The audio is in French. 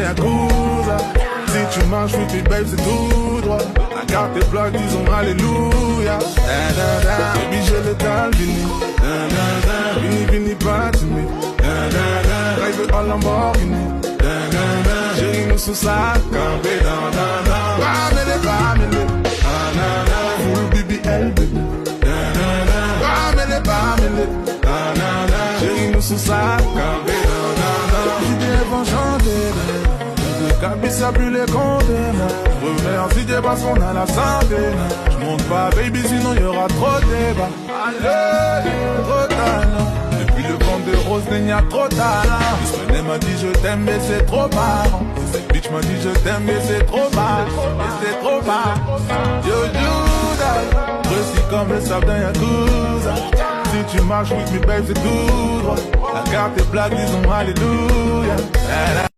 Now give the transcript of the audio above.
Yakuza. Si tu marches with me, babe, c'est tout droit. La carte est plaque, disons alléluia. Baby, je l'étale, Vini. Vini, Vini, pas to me. Drive en Lamborghini. Chérie, nous sous sa campé. Bamele. Full BBL, baby. Bamele. Chérie, nous sous sa campé. J'idées vont chanter. Cabissa plus les compter. Revenir si t'es parce qu'on a la santé. J'monte pas baby sinon y'aura trop de débat. Allez, trop tard. Depuis le vent de rose il n'y a trop tard. Miss m'a dit je t'aime mais c'est trop marrant. Cette bitch m'a dit je t'aime mais c'est trop bas. Et c'est trop bas. Yo Judas, précis comme le sable d'un Yakuza. Si tu marches with me babe c'est tout droit. La carte est blague disons alléluia.